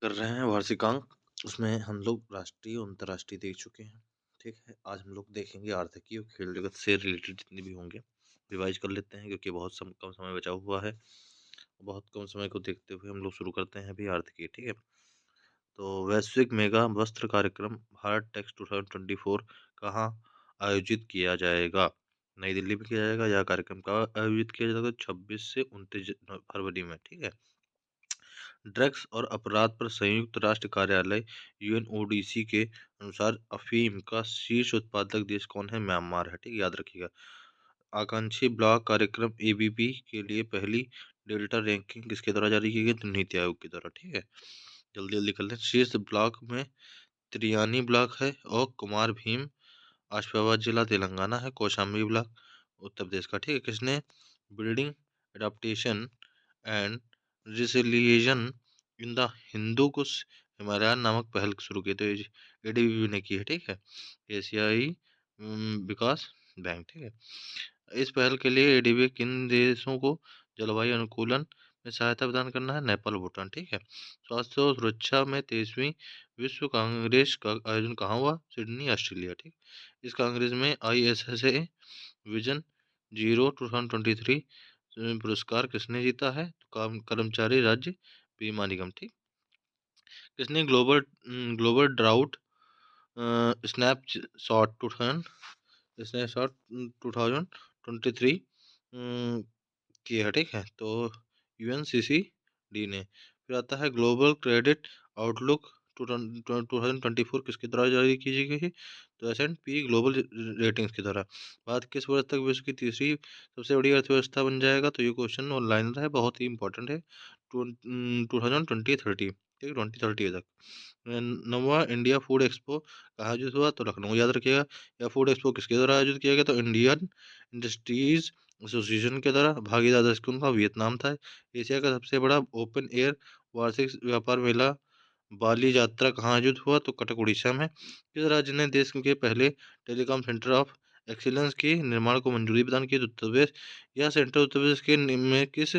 कर रहे हैं वार्षिकांक। उसमें हम लोग राष्ट्रीय और अंतर्राष्ट्रीय देख चुके हैं। ठीक है, आज हम लोग देखेंगे आर्थिकी और खेल जगत से रिलेटेड जितने भी होंगे रिवाइज कर लेते हैं, क्योंकि बहुत कम समय बचा हुआ है। बहुत कम समय को देखते हुए हम लोग शुरू करते हैं अभी आर्थिकी। ठीक है, तो वैश्विक मेगा वस्त्र कार्यक्रम भारत टेक्स 2024 कहाँ आयोजित किया जाएगा? नई दिल्ली में किया जाएगा। यह कार्यक्रम का आयोजित किया जाएगा 26 से 29 फरवरी में। ठीक है, ड्रग्स और अपराध पर संयुक्त राष्ट्र कार्यालय यूएनओडीसी के अनुसार अफीम का शीर्ष उत्पादक देश कौन है? म्यांमार है। ठीक है, याद रखिएगा। आकांक्षी ब्लॉक कार्यक्रम एबीपी के लिए पहली डेल्टा रैंकिंग किसके द्वारा जारी की गई? तो नीति आयोग के द्वारा। ठीक है, जल्दी जल्दी कर लें। शीर्ष ब्लॉक में त्रियानी ब्लॉक है और कुमार भीम आसिफाबाद जिला तेलंगाना है। कौशाम्बी ब्लॉक उत्तर प्रदेश का। ठीक है, किसने building adaptation and resilience in the Hindu Kush Himalayan नामक पहल शुरू की? तो एडीबी ने की है। ठीक है, एशियाई विकास बैंक। ठीक है, इस पहल के लिए एडीबी किन देशों को जलवायु अनुकूलन में सहायता प्रदान करना है? नेपाल, भूटान। ठीक है, स्वास्थ्य और सुरक्षा में 23वीं विश्व कांग्रेस का आयोजन कहाँ हुआ? Sydney, Australia. ठीक, इस कांग्रेस में आईएसएसए विजन जीरो 2023 पुरस्कार किसने जीता है? तो कर्मचारी राज्य बीमा निगम। ठीक, किसने ग्लोबल ग्लोबल ड्राउट स्नैपशॉट 2023 की है? ठीक है, तो यूएनसीसी ने। फिर आता है ग्लोबल क्रेडिट आउटलुक 2024 किसके द्वारा जारी की गई है? तो एस&पी ग्लोबल रेटिंग्स के द्वारा। भारत किस वर्ष तक विश्व की तीसरी सबसे बड़ी अर्थव्यवस्था बन जाएगा? तो ये क्वेश्चन ऑनलाइन है, बहुत ही इंपॉर्टेंट है। 2030। ठीक, 2030 तक। नवा इंडिया फूड एक्सपो कहाँ आयोजित हुआ? तो लखनऊ, याद रखिएगा। या फूड एक्सपो किसके द्वारा आयोजित किया गया? तो इंडियन इंडस्ट्रीज एसोसिएशन के द्वारा। भागीदार देश कौन था? वियतनाम था। एशिया का सबसे बड़ा ओपन एयर वार्षिक व्यापार मेला बाली यात्रा कहाँ आयोजित हुआ? तो कटक, उड़ीसा में। किस राज्य ने देश के पहले टेलीकॉम सेंटर ऑफ एक्सीलेंस के निर्माण को मंजूरी प्रदान की? तो उत्तर प्रदेश। यह सेंटर उत्तर प्रदेश के में किस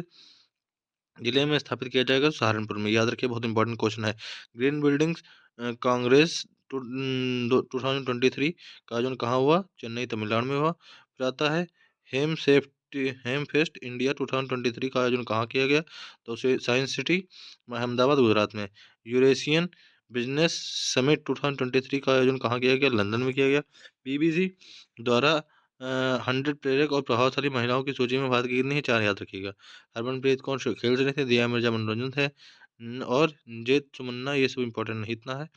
जिले में स्थापित किया जाएगा? सहारनपुर में, याद रखिए, बहुत इंपॉर्टेंट क्वेश्चन है। ग्रीन बिल्डिंग्स कांग्रेस 2023 का आयोजन कहाँ हुआ? चेन्नई, तमिलनाडु में हुआ। फिर आता है हेम फेस्ट इंडिया 2023 का आयोजन कहाँ किया गया? तो उसे साइंस सिटी अहमदाबाद, गुजरात में। यूरेशियन बिजनेस समिट 2023 का आयोजन कहाँ किया गया? लंदन में किया गया। बीबीसी द्वारा 100 प्रेरक और प्रभावशाली महिलाओं की सूची में भारत की कितनी है? 4, याद रखिएगा। हरमनप्रीत कौर खेल रहे थे। दिया मिर्जा मनोरंजन थे। और जेत सुमन्ना, ये सब इंपॉर्टेंट नहीं इतना है।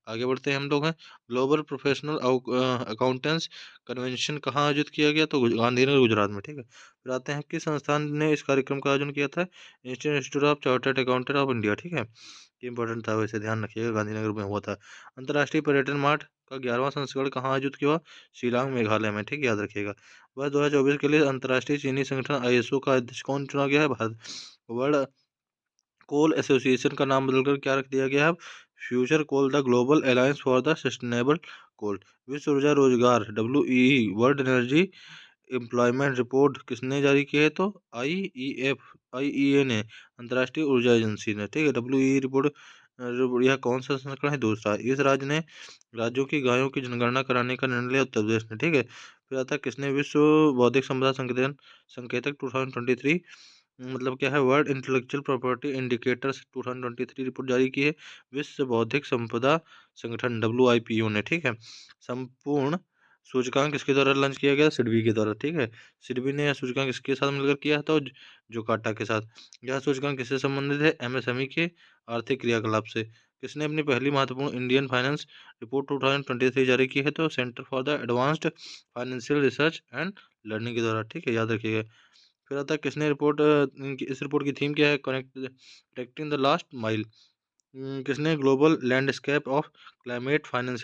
आगे बढ़ते हैं हम लोग हैं। ग्लोबल प्रोफेशनल अकाउंटेंट्स कन्वेंशन कहाँ आयोजित किया गया? तो गांधीनगर, गुजरात में। ठीक है, फिर आते हैं किस संस्थान ने इस कार्यक्रम का आयोजन किया था? Indian institute of chartered accountant of India. ठीक है, ये इंपॉर्टेंट था, वैसे ध्यान रखिएगा, गांधीनगर में हुआ था। अंतर्राष्ट्रीय पर्यटन मार्ट का 11वां संस्करण कहाँ आयोजित किया हुआ? शिलांग, मेघालय में। ठीक है, याद रखिएगा। वर्ष 2024 के लिए अंतर्राष्ट्रीय चीनी संगठन आईएसओ का अध्यक्ष कौन चुना गया है? भारत। वर्ल्ड कोल एसोसिएशन का नाम बदलकर क्या रख दिया गया है? Future coal, the global alliance for the sustainable coal. विश्व ऊर्जा रोजगार W world energy employment report किसने जारी की है? तो आईईए ने, अंतर्राष्ट्रीय ऊर्जा एजेंसी ने। ठीक है, डब्ल्यू रिपोर्ट यह कौन सा संस्करण है? दूसरा। इस राज्य ने राज्यों की गायों की जनगणना कराने का निर्णय लिया? उत्तर प्रदेश ने। ठीक है, फिर आता है किसने विश्व बौद्धिक संपदा संकेतन संकेतक 2023 मतलब क्या है? World intellectual property indicators 2023 report जारी की है? विश्व बौद्धिक संपदा संगठन डब्ल्यूआईपीओ ने। ठीक है, संपूर्ण सूचकांक किसके द्वारा लॉन्च किया गया? सिडबी के द्वारा। ठीक है, सिडबी ने यह सूचकांक किसके साथ मिलकर किया था? जोकाटा के साथ। यह सूचकांक किससे संबंधित है? एमएसएमई के आर्थिक क्रियाकलाप से। किसने अपनी पहली महत्वपूर्ण इंडियन फाइनेंस रिपोर्ट 2023 जारी की है? तो centre for the advanced financial research and learning के द्वारा। ठीक है, याद रखिएगा। फिर आता है किसने रिपोर्ट इस रिपोर्ट की थीम क्या है? Connecting the last mile. किसने global landscape of climate finance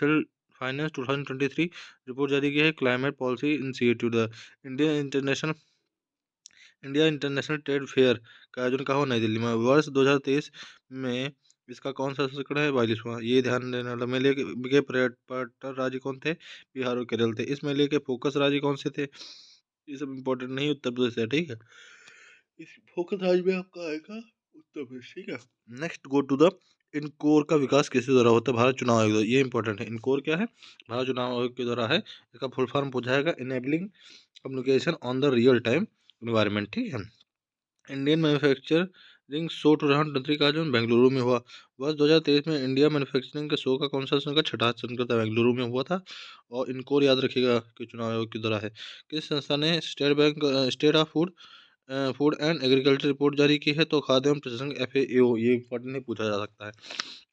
2023 report जारी की है? Climate policy institute. India international India international trade fair का आयोजन कहाँ हुआ? नई दिल्ली में। वर्ष 2023 में इसका कौन सा संस्करण है? 42वां। ये ध्यान देने वाला। मेले के पर्यटन राज्य कौन थे? बिहार और केरल थे। इस मेले के फोकस राज्य कौन से थे? ये सब इंपॉर्टेंट नहीं, उत्तर प्रदेश है। ठीक है, इस फोकस राज्य में आपका आएगा उत्तर प्रदेश। ठीक है, नेक्स्ट गो टू द इनकोर का विकास किसके द्वारा होता है? भारत चुनाव आयोग द्वारा। ये इंपॉर्टेंट है। इनकोर क्या है? भारत चुनाव आयोग के द्वारा है। इसका फुल फॉर्म पूछा जाएगा, enabling communication on the real time environment. ठीक है। इंडियन मैन्युफैक्चरिंग शो 2023 का आयोजन बेंगलुरु में हुआ। वर्ष 2023 में इंडिया मैन्युफैक्चरिंग के शो का कौन सा का छठा संस्करण बेंगलुरु में हुआ था। और इनको याद रखिएगा कि चुनाव आयोग की द्वारा है। किस संस्था ने state of food food and agriculture report जारी की है? तो खाद्य एवं प्रसंस्करण FAO। ये इंपॉर्टेंट नहीं पूछा जा सकता है।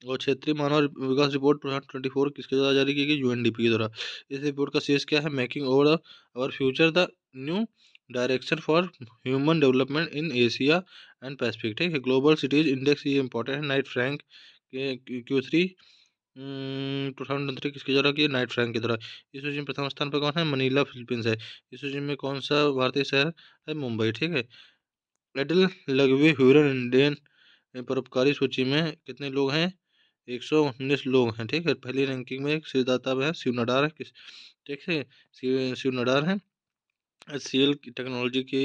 और क्षेत्रीय मानव विकास रिपोर्ट 2024 किसके द्वारा जारी की गई? UNDP के द्वारा। इस रिपोर्ट का शीर्ष क्या है? Making over our future the new direction for human development in Asia and Pacific. ठीक है। ग्लोबल सिटीज इंडेक्स, ये इंपॉर्टेंट है। नाइट फ्रैंक के Q3 2023 किसके द्वारा की? नाइट फ्रैंक के द्वारा। इस सूची में प्रथम स्थान पर कौन है? मनीला फिलीपींस है। इस सूची में कौन सा भारतीय शहर है? मुंबई। ठीक है। एडल लघवी ह्यूरन इंडियन परोपकारी सूची में कितने लोग हैं? 119 लोग हैं। ठीक है। पहली रैंकिंग में सिरदाता है, शिव नडार है। ठीक है। शिव नडार है। HCL की टेक्नोलॉजी के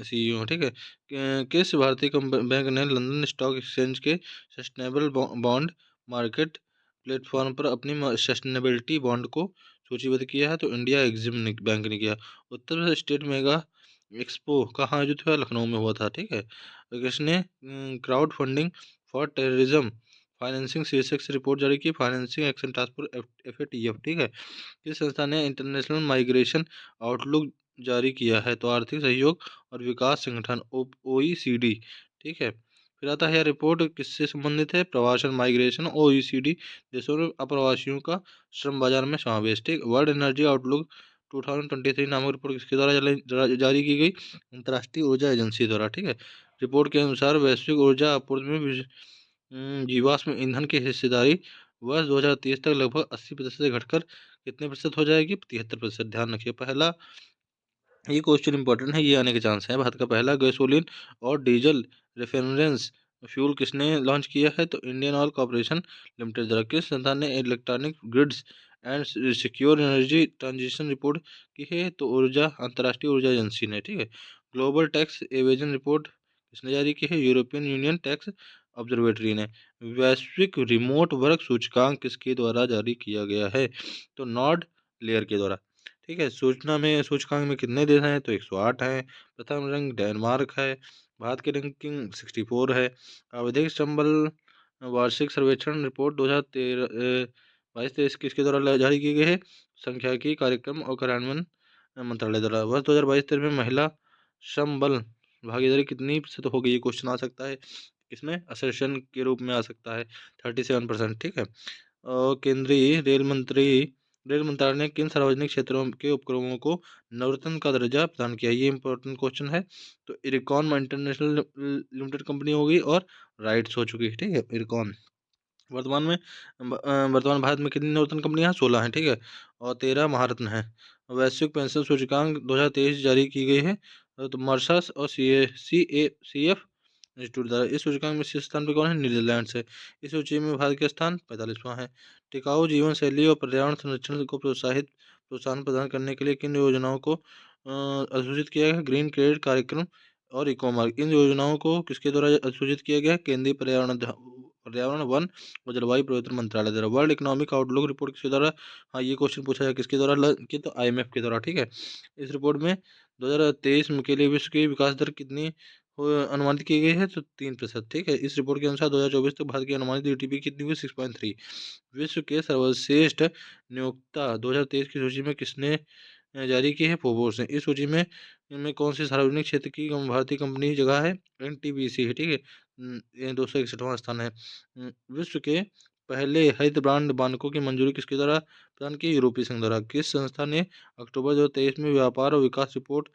CEO। ठीक है। किस भारतीय बैंक ने लंदन स्टॉक एक्सचेंज के सस्टेनेबल बॉन्ड मार्केट प्लेटफॉर्म पर अपनी सस्टेनेबिलिटी बॉन्ड को सूचीबद्ध किया है? तो इंडिया एग्जिम बैंक ने किया। Uttar Pradesh state mega expo कहाँ आयोजित हुआ? लखनऊ में हुआ था। ठीक है। किसने crowd funding for terrorism financing शीर्षक से रिपोर्ट जारी की? Financing action task force FATF। ठीक है। किस संस्था ने इंटरनेशनल माइग्रेशन आउटलुक जारी किया है? तो आर्थिक सहयोग और विकास संगठन OECD। ठीक है। फिर आता है रिपोर्ट किससे संबंधित है? प्रवासन माइग्रेशन OECD देशों में अप्रवासियों का श्रम बाजार में समावेश। ठीक। वर्ल्ड एनर्जी आउटलुक 2023 नामक रिपोर्ट किसके द्वारा जारी की गई? अंतर्राष्ट्रीय ऊर्जा एजेंसी द्वारा। ठीक है। रिपोर्ट के अनुसार वैश्विक ऊर्जा आपूर्ति में जीवाश्म ईंधन की हिस्सेदारी वर्ष 2030 तक लगभग 80% से घटकर कितने प्रतिशत हो जाएगी? 73%। ध्यान रखिए। पहला ये क्वेश्चन इंपॉर्टेंट है, ये आने के चांस है। भारत का पहला गैसोलीन और डीजल रेफरेंस फ्यूल किसने लॉन्च किया है? तो इंडियन ऑयल कॉर्पोरेशन लिमिटेड द्वारा। किस संस्थान ने electronic grids and secure energy transition report की है? तो ऊर्जा अंतर्राष्ट्रीय ऊर्जा एजेंसी ने। ठीक है। ग्लोबल टैक्स एवेजन रिपोर्ट किसने जारी की है? यूरोपियन यूनियन टैक्स ऑब्जर्वेटरी ने। वैश्विक रिमोट वर्क सूचकांक किसके द्वारा जारी किया गया है? तो नॉर्ड लेयर के द्वारा। ठीक है। सूचना में सूचकांक में कितने देश हैं? तो 108 हैं। प्रथम रैंक डेनमार्क है। भारत की रैंकिंग 64 है। आवधिक संबल वार्षिक सर्वेक्षण रिपोर्ट 2013 22-23 किसके द्वारा जारी की गई है? सांख्यिकी कार्यक्रम और कार्यान्वयन मंत्रालय द्वारा। वर्ष 2022-23 में महिला श्रम बल भागीदारी कितनी प्रतिशत हो गई? ये क्वेश्चन आ सकता है। किसमें? असर्शन के रूप में आ सकता है। 37%। ठीक है। और केंद्रीय रेल मंत्रालय ने किन सार्वजनिक क्षेत्रों के उपक्रमों को नवरत्न का दर्जा प्रदान किया? ये इंपॉर्टेंट क्वेश्चन है। तो इरकॉन इंटरनेशनल लिमिटेड कंपनी होगी और राइट्स हो चुकी है। ठीक है। इरकॉन वर्तमान में वर्तमान भारत में कितनी नवरत्न कंपनियां हैं? 16 हैं। ठीक है। और 13 महारत्न हैं। वैश्विक पेंशन सूचकांक 2023 जारी की गई है। तो मर्सर्स और CF इंस्टीट्यूट द्वारा। इस सूचकांक में शीर्ष स्थान पर कौन है? नीदरलैंड से। इस सूची में भारत का स्थान 45वां है। टिकाऊ जीवन शैली और पर्यावरण संरक्षण को प्रोत्साहन प्रदान करने के लिए किन योजनाओं को अधिसूचित किया गया है? ग्रीन क्रेडिट कार्यक्रम और इको मार्ग। इन योजनाओं को किसके द्वारा अधिसूचित किया गया है? केंद्रीय पर्यावरण वन और जलवायु परिवर्तन मंत्रालय द्वारा। वर्ल्ड इकोनॉमिक आउटलुक रिपोर्ट किसके द्वारा? हाँ, ये क्वेश्चन पूछा जाए किसके द्वारा कि तो IMF के द्वारा। ठीक है। इस रिपोर्ट में 2023 के लिए विश्व की विकास दर कितनी अनुमानित की गई है? तो 3%। ठीक है। इस रिपोर्ट के अनुसार 2024 तक भारत की अनुमानित GDP कितनी हुई? 6.3। विश्व के सर्वश्रेष्ठ नियोक्ता 2023 की सूची में किसने जारी की है? फोर्ब्स ने। इस सूची में इनमें कौन सी सार्वजनिक क्षेत्र की भारतीय कंपनी जगह है? NTPC है। ठीक है। ये 261वां स्थान है। विश्व के पहले हरित ब्रांड मानकों की मंजूरी किसके द्वारा प्रदान की? यूरोपीय संघ द्वारा। किस संस्था ने अक्टूबर 2023 में व्यापार और विकास report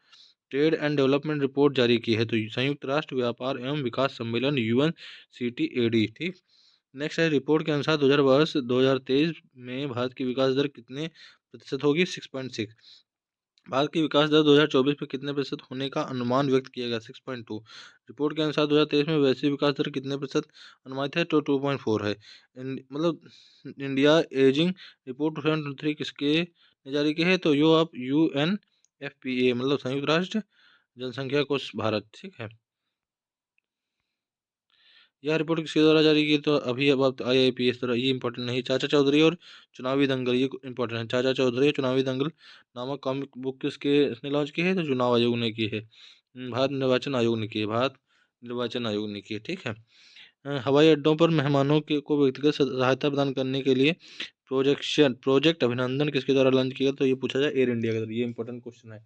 trade and development report जारी की है? तो संयुक्त राष्ट्र व्यापार एवं विकास सम्मेलन UNCTAD। ठीक। नेक्स्ट है रिपोर्ट के अनुसार 2023 में भारत की विकास दर कितने प्रतिशत होगी? 6.6। भारत की विकास दर 2024 में कितने प्रतिशत होने का अनुमान व्यक्त किया गया? 6.2। रिपोर्ट के अनुसार 2023 में वैश्विक विकास दर कितने प्रतिशत अनुमानित है? तो 2.4 है। मतलब इंडिया एजिंग रिपोर्ट 2023 किसके ने जारी की है? तो यो ऑफ UNFPA, मतलब संयुक्त राष्ट्र जनसंख्या कोष भारत। ठीक है। यह रिपोर्ट किसके द्वारा जारी की? तो अभी अब आप IIPS द्वारा। ये इंपॉर्टेंट नहीं। चाचा चौधरी और चुनावी दंगल, ये इंपॉर्टेंट है। चाचा चौधरी चुनावी दंगल नामक कॉमिक बुक किसके इसने लॉन्च की है? तो चुनाव आयोग ने की है। भारत निर्वाचन आयोग ने की है। भारत निर्वाचन आयोग ने की है, ठीक है। हवाई अड्डों पर मेहमानों के को व्यक्तिगत सहायता प्रदान करने के लिए प्रोजेक्ट अभिनंदन किसके द्वारा लॉन्च किया? तो ये पूछा जाए एयर इंडिया के द्वारा। ये इंपॉर्टेंट क्वेश्चन है,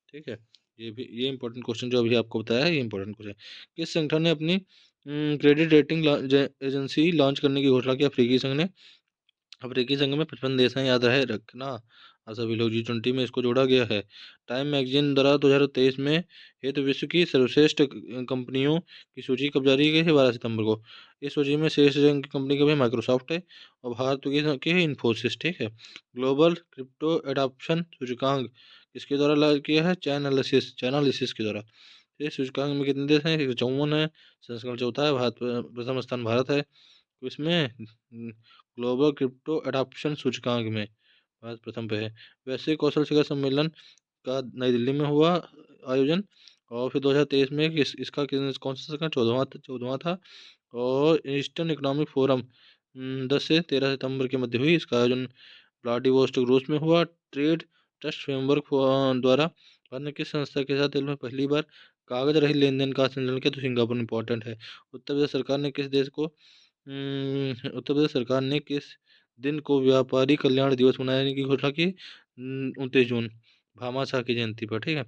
ठीक है। ये इंपॉर्टेंट क्वेश्चन जो अभी आपको बताया है, ये इंपॉर्टेंट क्वेश्चन। किस संगठन ने अपनी क्रेडिट रेटिंग एजेंसी लॉन्च करने की घोषणा की? अफ्रीकी संघ ने। अफ्रीकी संघ में 55 देश हैं, याद रहे रखना। और सभी लोग G20 में इसको जोड़ा गया है। टाइम मैगजीन द्वारा 2023 में हेतु विश्व की सर्वश्रेष्ठ कंपनियों की सूची कब जारी की गई है? 12 सितंबर को। इस सूची में शेष रैंक की कंपनी कभी माइक्रोसॉफ्ट है और भारत की है इन्फोसिस, ठीक है। ग्लोबल क्रिप्टो एडाप्शन सूचकांक किसके द्वारा लॉन्च किया है? चाइनालिसिस के द्वारा। इस सूचकांक में कितने देश हैं? 154 है। संस्करण चौथा है। भारत प्रथम स्थान भारत है। तो इसमें ग्लोबल क्रिप्टो एडाप्शन सूचकांक में भारत प्रथम पे है। वैश्विक कौशल शिखर सम्मेलन का नई दिल्ली में हुआ आयोजन। और फिर 2023 में इसका कौन सा संस्करण? 14वां था। और ईस्टर्न इकोनॉमिक फोरम 10 से 13 सितंबर के मध्य हुई। इसका आयोजन व्लादिवोस्टोक रूस में हुआ। ट्रेड ट्रस्ट फ्रेमवर्क द्वारा भारत ने किस संस्था के साथ दिल में पहली बार कागज रहित लेन देन का संचालन किया? तो सिंगापुर इंपॉर्टेंट है। उत्तर प्रदेश सरकार ने किस देश को उत्तर प्रदेश सरकार ने किस दिन को व्यापारी कल्याण दिवस मनाने की घोषणा की? 29 जून, भामाशाह की जयंती पर, ठीक है।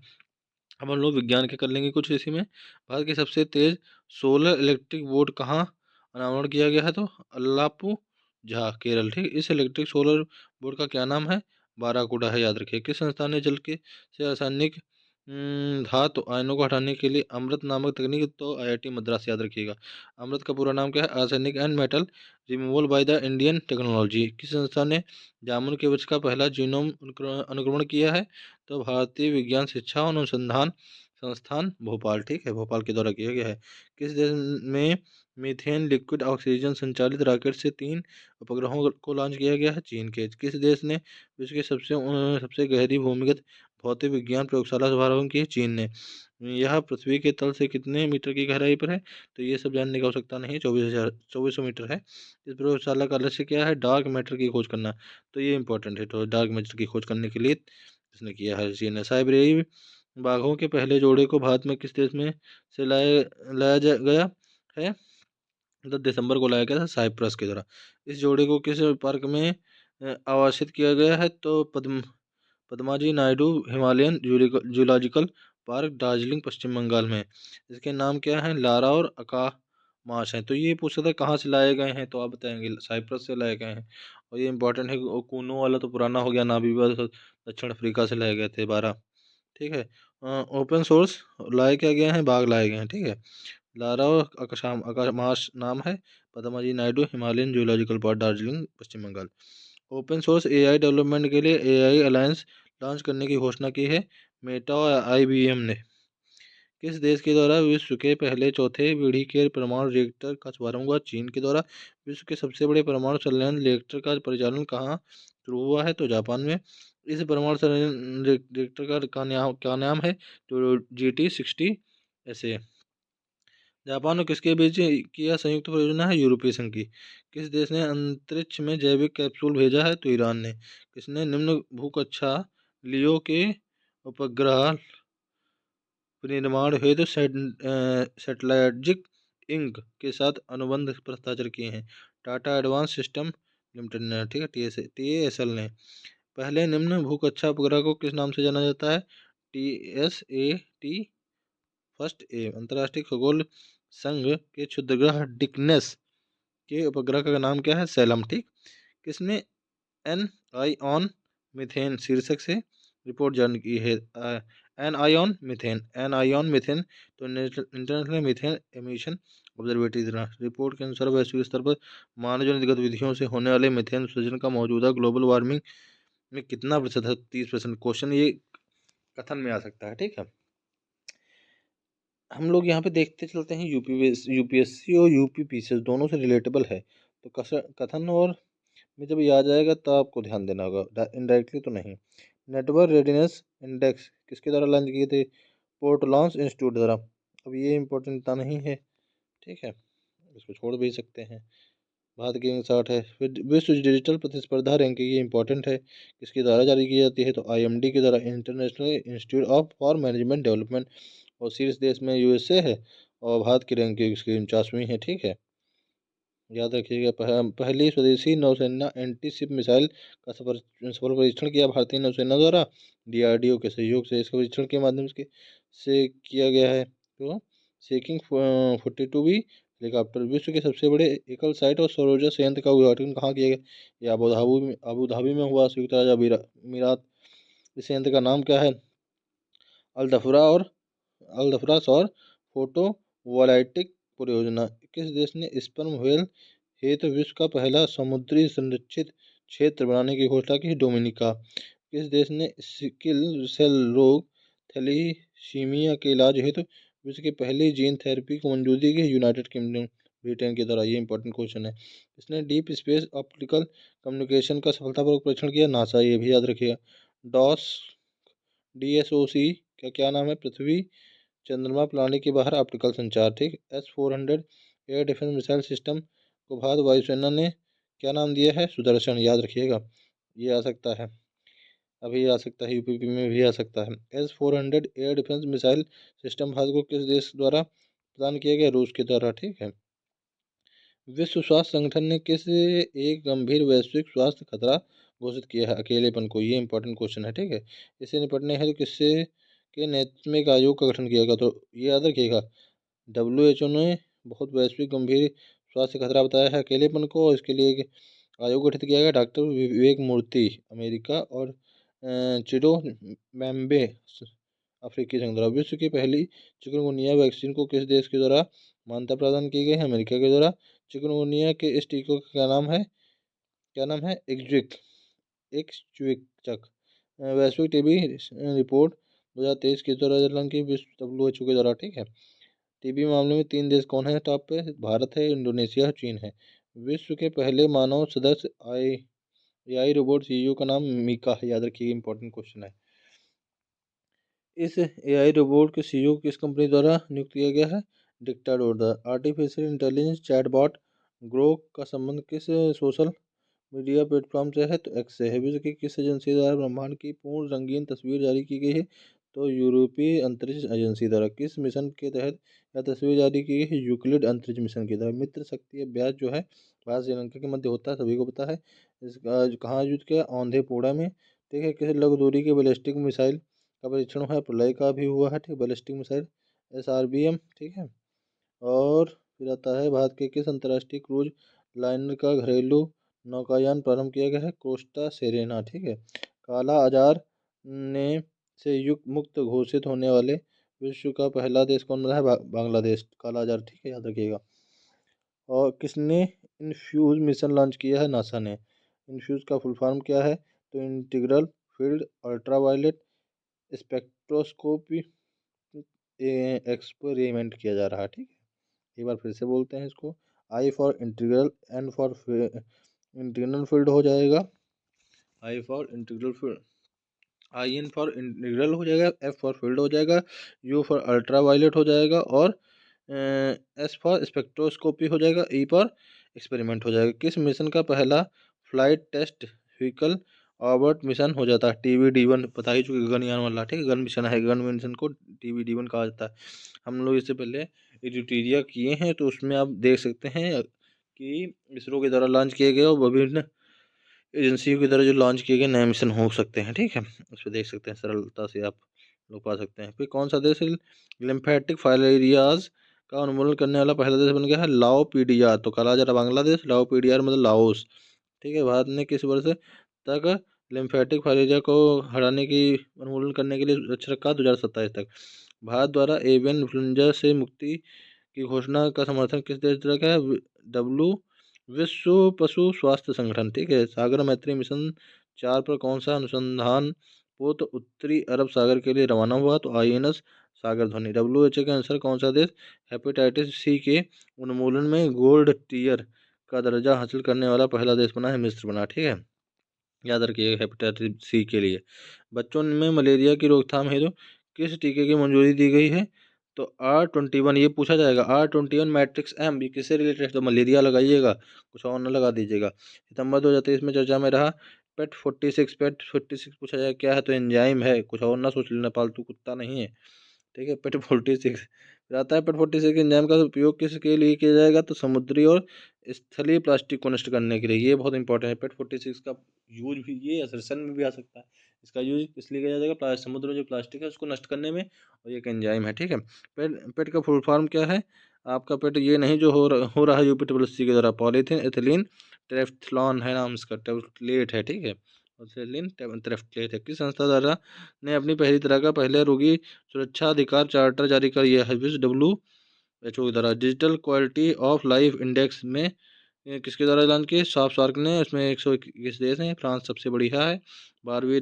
अब हम लोग विज्ञान के कर लेंगे कुछ इसी में। भारत की सबसे तेज सोलर इलेक्ट्रिक बोट कहाँ अनावरण किया गया है? तो अल्लापू जहा, केरल, ठीक। इस इलेक्ट्रिक सोलर बोट का क्या नाम है? बाराकूडा है, याद रखिए। किस संस्थान ने जल के से रासायनिक धातु आयनों को हटाने के लिए अमृत नामक तकनीक? तो IIT मद्रास, याद रखिएगा। अमृत का पूरा नाम क्या है? Arsenic and metal removal by the Indian technology. किस संस्था ने जामुन के वृक्ष का पहला जीनोम अनुक्रमण किया है? तो भारतीय विज्ञान शिक्षा और अनुसंधान संस्थान भोपाल, ठीक है, भोपाल के द्वारा किया गया है। किस देश में मीथेन लिक्विड ऑक्सीजन संचालित रॉकेट से 3 उपग्रहों को लॉन्च किया गया है? चीन के। किस देश ने विश्व की सबसे गहरी भूमिगत भौतिक विज्ञान प्रयोगशाला शुभारंभ की? चीन ने। यह पृथ्वी के तल से कितने मीटर की गहराई पर है? तो ये सब जानने की आवश्यकता नहीं है। 2400 मीटर है। इस प्रयोगशाला का लक्ष्य क्या है? डार्क मैटर की खोज करना। तो ये इंपॉर्टेंट है। तो डार्क मैटर की खोज करने के लिए इसने किया है चीन ने। साइबेरियाई बाघों के पहले जोड़े को भारत में किस देश में से गया है? 10 दिसंबर को लाया गया था साइप्रस के द्वारा। इस जोड़े को किस पार्क में आवासित किया गया है? तो पद्माजी नायडू हिमालयन जूलॉजिकल पार्क, दार्जिलिंग, पश्चिम बंगाल में। इसके नाम क्या हैं? लारा और अकामाश हैं। तो ये पूछ सकता है कहाँ से लाए गए हैं? तो आप बताएंगे साइप्रस से लाए गए हैं। और ये इंपॉर्टेंट है। कूनो वाला तो पुराना हो गया, नाबीबा तो दक्षिण अफ्रीका से लाए गए थे 12, ठीक है। ओपन सोर्स लाए क्या गए हैं? बाघ लाए गए हैं, ठीक है। लारा और अकामाश नाम है। Padmaja Naidu Himalayan zoological park, Darjeeling, Paschim Bengal. Open source AI development के लिए AI अलायंस लॉन्च करने की घोषणा की है मेटा और IBM ने। किस देश के द्वारा विश्व के पहले चौथे पीढ़ी के परमाणु रिएक्टर का शुभारंभ हुआ? चीन के द्वारा। विश्व के सबसे बड़े परमाणु संलयन रिएक्टर का परिचालन कहाँ शुरू हुआ है? तो जापान में। इस परमाणु संलयन रिएक्टर का क्या नाम है? तो GT60 SA। जापान और किसके बीच की यह संयुक्त परियोजना है? यूरोपीय संघ की। किस देश ने अंतरिक्ष में जैविक कैप्सूल भेजा है? तो ईरान ने। किसने निम्न भूकक्षा लियो के उपग्रह विनिर्माण हेतु सैटेलाइटिक इंक के साथ अनुबंध पर हस्ताक्षर किए हैं? टाटा एडवांस सिस्टम लिमिटेड ने, ठीक है। TASL ने। पहले निम्न भूकक्षा उपग्रह को किस नाम से जाना जाता है? TSAT first A. अंतर्राष्ट्रीय खगोल संघ के क्षुद्रग्रह डिकनेस के उपग्रह का नाम क्या है? सैलम, ठीक। किसने एन आईऑन मीथेन शीर्षक से रिपोर्ट जारी की है? एन आईऑन मीथेन तो international methane emission observatory report के अनुसार वैश्विक स्तर पर मानव जनित गतिविधियों से होने वाले मीथेन उत्सर्जन का मौजूदा ग्लोबल वार्मिंग में कितना प्रतिशत है? 30%। क्वेश्चन ये कथन में आ सकता है, ठीक है। हम लोग यहाँ पे देखते चलते हैं यूपीएससी और यूपीपीसीएस दोनों से रिलेटेबल है। तो कथन और में जब याद आएगा तो आपको ध्यान देना होगा, इनडायरेक्टली तो नहीं। नेटवर्क रेडिनेस इंडेक्स किसके द्वारा लॉन्च किए थे? पोर्ट लॉन्च इंस्टीट्यूट द्वारा। अब ये इंपॉर्टेंट नहीं है, ठीक है। इसको छोड़ भी सकते हैं। भारत की रैंकिंग 60 है। फिर विश्व डिजिटल प्रतिस्पर्धा रैंकिंग, ये इंपॉर्टेंट है, किसके द्वारा जारी की जाती है, तो IMD के द्वारा, international institute of for management development, और शीर्ष देश में USA है, और भारत की रैंकिंग इसकी 49वीं है। ठीक है, याद रखिएगा। पहली स्वदेशी नौसेना एंटी शिप मिसाइल का सफल परीक्षण किया भारतीय नौसेना द्वारा DRDO के सहयोग से। इसका परीक्षण के माध्यम से किया गया है। तो सेकिंग 42B हेलीकॉप्टर, विश्व के सबसे बड़े एकल साइट और सौर ऊर्जा संयंत्र का उद्घाटन कहाँ किया गया? ये अबू धाबी में हुआ, संयुक्त अरब अमीरात। इस संयंत्र का नाम क्या है? अल दफरा सौर फोटो वोल्टाइक परियोजना। किस देश ने स्पर्म व्हेल हेतु विश्व का पहला समुद्री संरक्षित क्षेत्र बनाने की घोषणा की? डोमिनिका। किस देश ने सिकिल सेल रोग थैलीसीमिया के इलाज हेतु विश्व की पहली जीन थेरेपी को मंजूरी की? यूनाइटेड किंगडम, ब्रिटेन के द्वारा। ये इंपॉर्टेंट क्वेश्चन है। इसने डीप स्पेस ऑप्टिकल कम्युनिकेशन का सफलतापूर्वक परीक्षण किया? नासा। ये भी याद रखिएगा। डॉस DSOC का क्या नाम है? पृथ्वी चंद्रमा प्रणाली के बाहर ऑप्टिकल संचार। ठीक। S-400 air defence missile system को भारत वायुसेना ने क्या नाम दिया है? सुदर्शन। याद रखिएगा, ये आ सकता है, अभी आ सकता है, UPP में भी आ सकता है। S-400 air defence missile system Bharat को किस देश द्वारा प्रदान किया गया? रूस के द्वारा। ठीक है। विश्व स्वास्थ्य संगठन ने किस एक गंभीर वैश्विक स्वास्थ्य खतरा घोषित किया है? अकेलेपन को। ये इंपॉर्टेंट क्वेश्चन है। ठीक है। इससे निपटने हेतु किससे के नेतृत्व में एक आयोग का गठन किया गया? तो ये याद रखिएगा, WHO ने बहुत वैश्विक गंभीर स्वास्थ्य खतरा बताया है अकेलेपन को, और इसके लिए एक आयोग गठित किया गया। डॉक्टर विवेक मूर्ति अमेरिका, और चिडो मैम्बे अफ्रीकी संघ द्वारा। विश्व की पहली चिकनगुनिया वैक्सीन को किस देश के द्वारा मान्यता प्रदान की गई है? अमेरिका के द्वारा। चिकनगुनिया के इस टीके का क्या नाम है? क्या नाम है? एक्सजुइचक। वैश्विक टीबी रिपोर्ट 2023 के द्वारा जारी की विश्व WHO के द्वारा। ठीक है। टीबी मामले में 3 देश कौन है टॉप पे? भारत है, इंडोनेशिया है, चीन है। विश्व के पहले मानव सदस्य AI रोबोट CEO का नाम मीका है। याद रखिए, इंपॉर्टेंट क्वेश्चन है। इस AI रोबोट के CEO किस कंपनी द्वारा नियुक्त किया गया है? डिक्टाडोर द्वारा। आर्टिफिशियल इंटेलिजेंस चैटबॉट ग्रोक का संबंध किस सोशल मीडिया प्लेटफॉर्म से है? तो एक्स से है। विश्व की किस एजेंसी द्वारा ब्रह्मांड की पूर्ण रंगीन तस्वीर जारी की गई है? तो यूरोपीय अंतरिक्ष एजेंसी द्वारा। किस मिशन के तहत यह तस्वीर जारी की गई है? यूक्लिड अंतरिक्ष मिशन के द्वारा। मित्र शक्ति अभ्यास जो है भारत श्रीलंका के मध्य होता है, सभी को पता है। इसका कहाँ युद्ध किया? औंधेपोड़ा में। ठीक है। किस लघु दूरी के बैलिस्टिक मिसाइल का परीक्षण हुआ है? प्रलय का भी हुआ है। ठीक, बैलिस्टिक मिसाइल SRBM। ठीक है। और फिर आता है, भारत के किस अंतर्राष्ट्रीय क्रूज लाइनर का घरेलू नौकायान प्रारंभ किया गया है? Costa Serena. ठीक है। काला आजार ने से युक्त मुक्त घोषित होने वाले विश्व का पहला देश कौन बना है? बांग्लादेश। काला आजार। ठीक है, याद रखिएगा। और किसने इन्फ्यूज मिशन लॉन्च किया है? नासा ने। इन्फ्यूज का फुल फॉर्म क्या है? तो integral field ultraviolet spectroscopy experiment किया जा रहा है। ठीक है। एक बार फिर से बोलते हैं इसको। I for integral, N for integral field हो जाएगा, I for integral field, IN for integral हो जाएगा, F फॉर फील्ड हो जाएगा, U फॉर अल्ट्रावायलेट हो जाएगा, और S फॉर स्पेक्ट्रोस्कोपी हो जाएगा, E पर एक्सपेरिमेंट हो जाएगा। किस मिशन का पहला flight test vehicle orbit mission हो जाता है? TBD-1 बता ही चुके, गगनयान वाला। ठीक है, गन मिशन है, गन मिशन को TBD-1 कहा जाता है। हम लोग इससे पहले एडिटोरिया किए हैं, तो उसमें आप देख सकते हैं कि इसरो के द्वारा लॉन्च किए गए और विभिन्न एजेंसियों की द्वारा जो लॉन्च किए गए नए मिशन हो सकते हैं। ठीक है, उस पर देख सकते हैं, सरलता से आप लोग पा सकते हैं। फिर कौन सा देश लिम्फेटिक फाइलेरियाज का उन्मूलन करने वाला पहला देश बन गया है? लाओ PDR। तो कहा जा रहा बांग्लादेश, लाओ PDR मतलब लाओस। ठीक है। भारत ने किस वर्ष तक लिम्फेटिक फाइलेरिया को हटाने की उन्मूलन करने के लिए लक्ष्य रखा? 2027 तक। भारत द्वारा एवियन इन्फ्लुएंजा से मुक्ति की घोषणा का समर्थन किस देश द्वारा किया है? डब्ल्यू विश्व पशु स्वास्थ्य संगठन। ठीक है। सागर मैत्री मिशन 4 पर कौन सा अनुसंधान पोत उत्तरी अरब सागर के लिए रवाना हुआ? तो INS सागर ध्वनि। WHO के अनुसार कौन सा देश हेपेटाइटिस C के उन्मूलन में गोल्ड टीयर का दर्जा हासिल करने वाला पहला देश बना है? मिस्र बना। ठीक है, याद रखिए, हेपेटाइटिस C के लिए। बच्चों में मलेरिया की रोकथाम हेतु किस टीके की मंजूरी दी गई है? तो R21 ये पूछा जाएगा, R21 मैट्रिक्स एम ये किससे रिलेटेड है, तो मलेरिया लगाइएगा, कुछ और न लगा दीजिएगा। सितंबर 2023 में चर्चा में रहा पेट 46 पूछा जाएगा क्या है, तो एंजाइम है, कुछ और ना सोच लेना, पालतू कुत्ता नहीं है। ठीक है, पेट 46 फिर आता है पेट 46 एंजाइम का उपयोग किसके लिए किया जाएगा, तो समुद्री और स्थलीय प्लास्टिक को नष्ट करने के लिए, ये बहुत इंपॉर्टेंट है। पेट 46 का यूज भी ये असरसन में भी आ सकता है, इसका यूज इसलिए किया जाएगा समुद्र में जो प्लास्टिक है उसको नष्ट करने में, और ये एक एंजाइम है। ठीक है, पेट पेट का फुल फॉर्म क्या है आपका, पेट ये नहीं जो हो रहा है यूपीडब्ल्यूएससी के द्वारा, पॉलीथीन एथिलीन ट्रेफ्थलॉन है नाम इसका, टेबलेट है। ठीक है, एथिलीन ट्रेफ्थलेट है। किस संस्था द्वारा ने अपनी पहली तरह का पहले रोगी सुरक्षा अधिकार चार्टर जारी कर, यह है WHO के द्वारा। Digital quality of life index में किसके द्वारा ऐलान किए, साफ सार्क ने, उसमें 121 देश हैं, फ्रांस सबसे बढ़िया है, 52वीं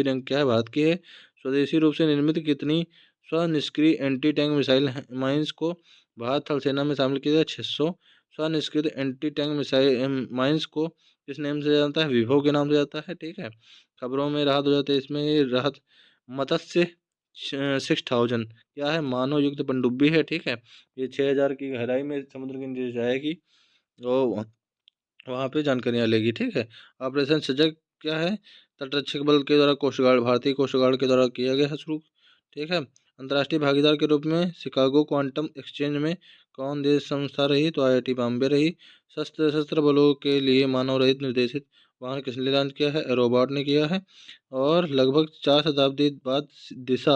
रैंक क्या है, भारत की है। स्वदेशी रूप से निर्मित कितनी स्वनिष्क्रिय एंटी टैंक मिसाइल माइंस को भारत थल सेना में शामिल किया गया, 600। स्वनिष्क्रिय एंटी टैंक मिसाइल माइंस को किस नाम से जानता है, विभव के नाम से जाता है। ठीक है, खबरों में रहा 2023 में ये राहत मत्स्य 6000 क्या है, मानव युक्त पनडुब्बी है। ठीक है, ये 6000 की गहराई में समुद्र के नीचे जाएगी, तो वहाँ पे जानकारियाँ लेगी। ठीक है, ऑपरेशन सजग क्या है, तटरक्षक बल के द्वारा कोस्ट गार्ड, भारतीय कोस्ट गार्ड के द्वारा किया गया है शुरू। ठीक है, अंतर्राष्ट्रीय भागीदार के रूप में शिकागो क्वांटम एक्सचेंज में कौन देश संस्था रही, तो IIT बॉम्बे रही। सशस्त्र बलों के लिए मानव रहित निर्देशित वाहन किसने लॉन्च किया है, रोबोट ने किया है। और लगभग 4 शताब्दी बाद दिशा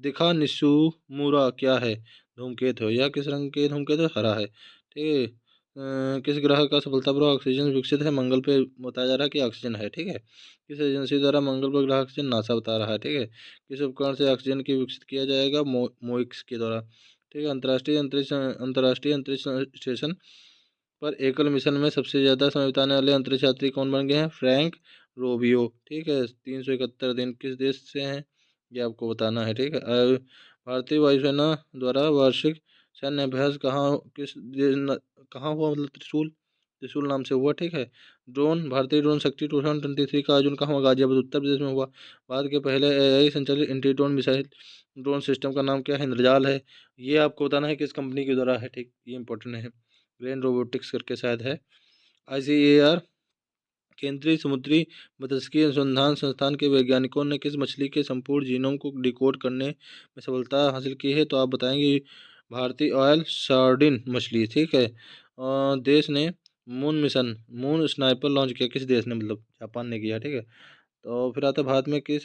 दिखा निशुमुरा क्या है, धूमकेतु, या किस रंग के धूमकेतु, हरा है। ठीक है, किस ग्रह का सफलतापूर्वक ऑक्सीजन विकसित है, मंगल पे बताया जा रहा है कि ऑक्सीजन है। ठीक है, किस एजेंसी द्वारा मंगल पर ग्रह ऑक्सीजन, नासा बता रहा है। ठीक है, किस उपकरण से ऑक्सीजन की विकसित किया जाएगा, मोइक्स के द्वारा। ठीक है, अंतर्राष्ट्रीय अंतरिक्ष स्टेशन पर एकल मिशन में सबसे ज़्यादा समय बिताने वाले अंतरिक्ष यात्री कौन बन गए हैं, फ्रैंक रोबियो। ठीक है, 371 दिन किस देश से हैं, ये आपको बताना है। ठीक है, भारतीय वायुसेना द्वारा वार्षिक सैन्य अभ्यास कहाँ हुआ, मतलब त्रिशूल त्रिशूल नाम से हुआ। ठीक है, ड्रोन भारतीय ड्रोन शक्ति 2023 का आयोजन कहाँ हुआ, गाजियाबाद उत्तर प्रदेश में हुआ। भारत के पहले AI संचालित anti drone missile drone system का नाम क्या है, इंद्रजाल है। ये आपको बताना है किस कंपनी के द्वारा है। ठीक, ये इंपॉर्टेंट है, ग्रेन रोबोटिक्स करके शायद है। ICAR केंद्रीय समुद्री मत्स्यिकी अनुसंधान संस्थान के वैज्ञानिकों ने किस मछली के संपूर्ण जीनोम को डिकोड करने में सफलता हासिल की है, तो आप बताएंगे भारतीय ऑयल सार्डिन मछली। ठीक है, देश ने मून स्नाइपर लॉन्च किया, किस देश ने, मतलब जापान ने किया। ठीक है, तो फिर आता है भारत में किस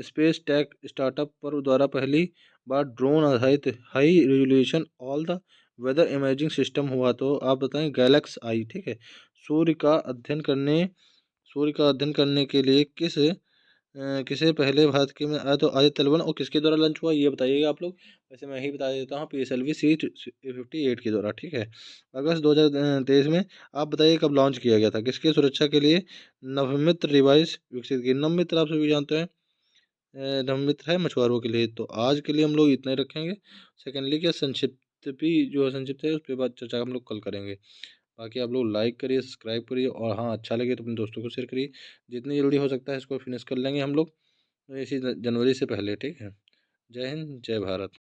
स्पेस टेक स्टार्टअप पर द्वारा पहली बार ड्रोन आधारित high resolution all the weather imaging system हुआ, तो आप बताएं गैलेक्स आई। ठीक है, सूर्य का अध्ययन करने सूर्य का अध्ययन करने के लिए किसे पहले भारत के में आया, तो आदित्य तलवन, और किसके द्वारा लॉन्च हुआ ये बताइएगा आप लोग। वैसे मैं ही बता देता हूँ, PSLV C58 के द्वारा। ठीक है, अगस्त 2023 में। आप बताइए कब लॉन्च किया गया था, किसकी सुरक्षा के लिए नवमित्र डिवाइस विकसित की, नवमित्र आप सभी जानते हैं, नवमित्र है मछुआरों के लिए। तो आज के लिए हम लोग इतना ही रखेंगे। सेकेंडली क्या संक्षिप्त भी जो है संक्षिप्त है उस पर बात चर्चा हम लोग कल करेंगे। बाकी आप लोग लाइक करिए, सब्सक्राइब करिए, और हाँ अच्छा लगे तो अपने दोस्तों को शेयर करिए। जितनी जल्दी हो सकता है इसको फिनिश कर लेंगे हम लोग इसी जनवरी से पहले। ठीक है, जय हिंद, जय भारत।